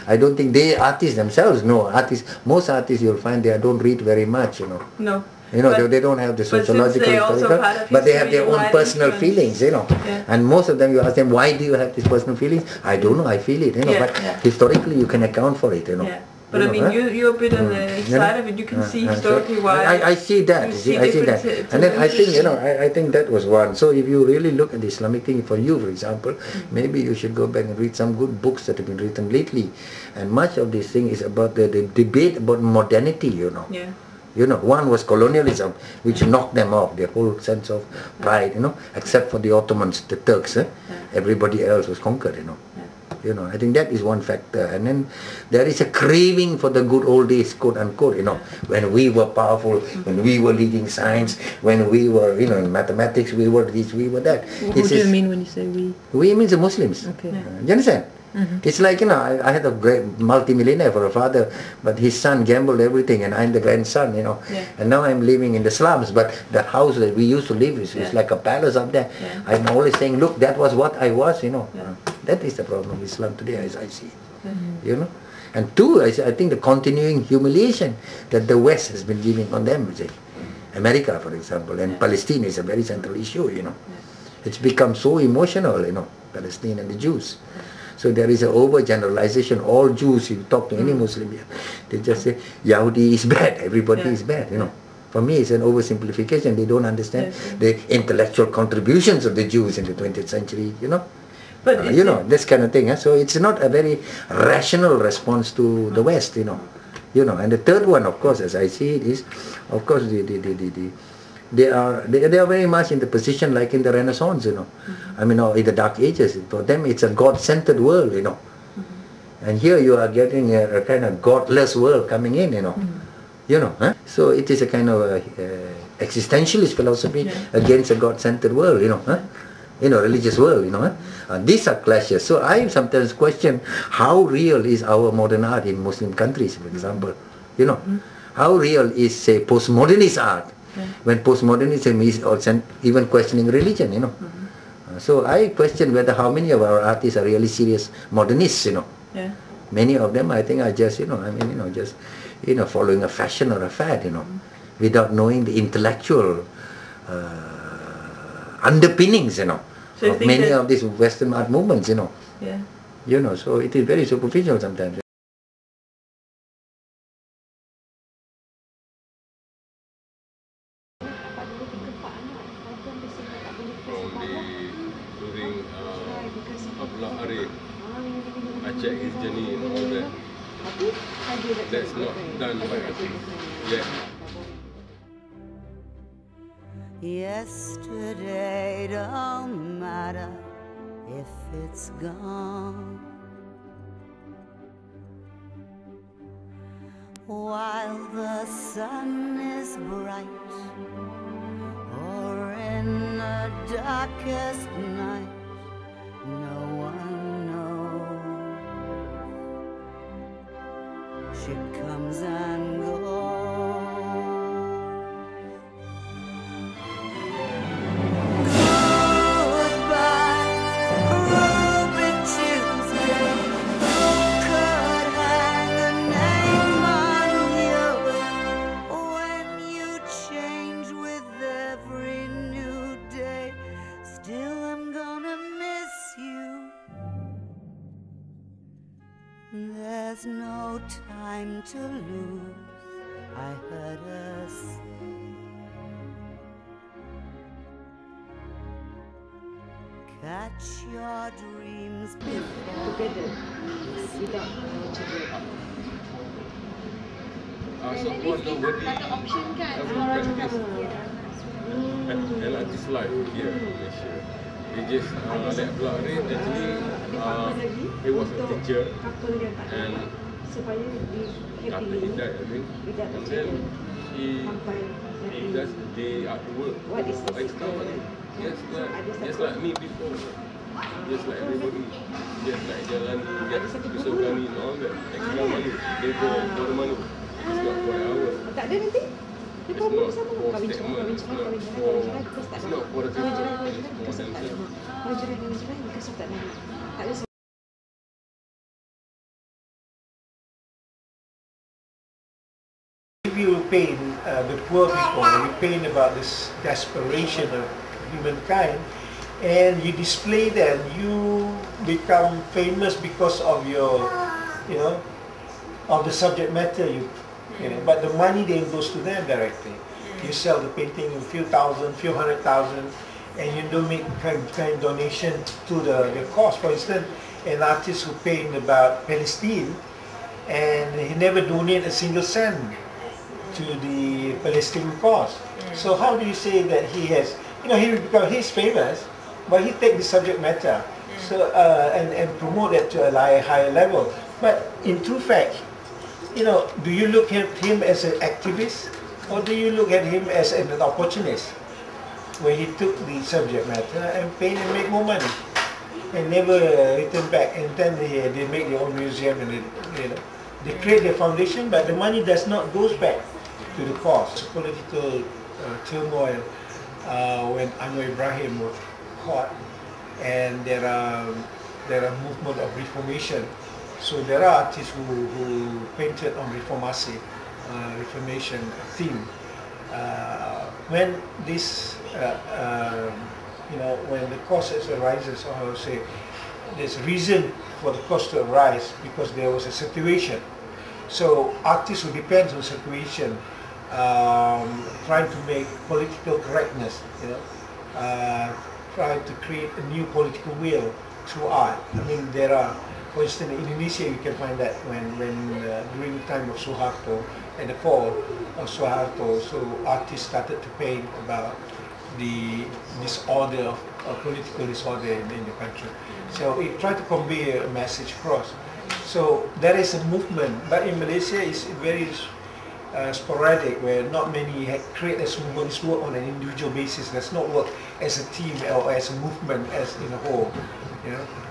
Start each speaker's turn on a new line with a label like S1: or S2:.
S1: I don't think artists themselves know. Most artists you'll find they don't read very much,
S2: No.
S1: They don't have the sociological, but they have their own personal feelings,
S2: Yeah.
S1: And most of them, you ask them, why do you have these personal feelings? I don't know, I feel it, but historically you can account for it,
S2: Yeah. But I mean, you're a bit on the side of it. You can see historically why.
S1: I see that. I see that. And then I think, I think that was one. So if you really look at the Islamic thing, for you, for example, maybe you should go back and read some good books that have been written lately. And much of this thing is about the debate about modernity,
S2: Yeah.
S1: One was colonialism, which knocked them off, their whole sense of pride, except for the Ottomans, the Turks. Everybody else was conquered, I think that is one factor. And then there is a craving for the good old days, quote unquote, when we were powerful, when we were leading science, when we were, in mathematics, we were this, we were that.
S2: What do you mean when you say we?
S1: We means the Muslims.
S2: Okay.
S1: You understand? It's like, I had a great multi-millionaire for a father, but his son gambled everything, and I'm the grandson, and now I'm living in the slums, but the house that we used to live is like a palace up there. I'm always saying, look, that was what I was, That is the problem with Islam today, as I see it, And two, I think the continuing humiliation that the West has been giving on them, America, for example, and Palestine is a very central issue, It's become so emotional, Palestine and the Jews. So there is an overgeneralization. All Jews, you talk to any Muslim here, they just say, Yahudi is bad, everybody is bad, For me, it's an oversimplification. They don't understand the intellectual contributions of the Jews in the 20th century, But this kind of thing. So it's not a very rational response to the West, And the third one, of course, as I see it, is, of course, they are very much in the position like in the Renaissance, I mean, or in the Dark Ages. For them, it's a God-centered world, And here you are getting a kind of godless world coming in, So it is a kind of existentialist philosophy against a God-centered world, religious world, These are clashes. So I sometimes question how real is our modern art in Muslim countries, for example, How real is, say, postmodernist art? When postmodernism is also even questioning religion, So I question whether how many of our artists are really serious modernists, Many of them, I think, are just, just, following a fashion or a fad, without knowing the intellectual underpinnings,
S2: So
S1: of many of these Western art movements,
S2: Yeah.
S1: So it is very superficial sometimes.
S3: I check his journey and all that. That's not done by us yet.
S4: Yesterday don't matter if it's gone, while the sun is bright, or in the darkest night, no one knows. She comes and goes. There's no time to lose, I heard her say. Catch your dreams before
S5: together without children.
S3: So what's the word?
S5: Option kan?
S3: An artist life here in Malaysia. He just that block rate actually he was a teacher and after he died I think and then he does the artwork extra money just like me before, just like everybody, just like jalan get Yusuf Ghani and all that extra money, they go for the money, it's not for the hours.
S5: Tak ada nanti?
S3: It's not for statement, it's not for the people, it's for themselves.
S5: Kahwin cerai, because tak ada. Tak ada
S6: paint the poor people, you paint about this desperation of humankind, and you display them, you become famous because of your, you know, of the subject matter you know, but the money then goes to them directly. You sell the painting in few thousand, few 100,000, and you don't make kind of donation to the cause. For instance, an artist who paint about Palestine, and he never donate a single cent to the Palestinian cause. So how do you say that he has, you know, he's famous, but he take the subject matter, so and promote it to a higher level. But in true fact, you know, do you look at him as an activist, or do you look at him as an opportunist, where he took the subject matter and paint and make more money, and never return back, and then they make their own museum, and they create their foundation, but the money does not goes back to the cause. Political turmoil when Anwar Ibrahim was caught, and there are movement of reformation. So there are artists who painted on reformation theme. When this, you know, when the cause arises, or I would say, there's reason for the cause to arise because there was a situation. So artists who depend on situation, trying to make political correctness, you know, trying to create a new political will through art. I mean, there are, for instance, in Indonesia, you can find that when during the time of Suharto and the fall of Suharto, so artists started to paint about the disorder of political disorder in the country. So it tried to convey a message across. So there is a movement, but in Malaysia it's very sporadic, where not many create this movement. It's work on an individual basis. Does not work as a team or as a movement, as in a whole. You know.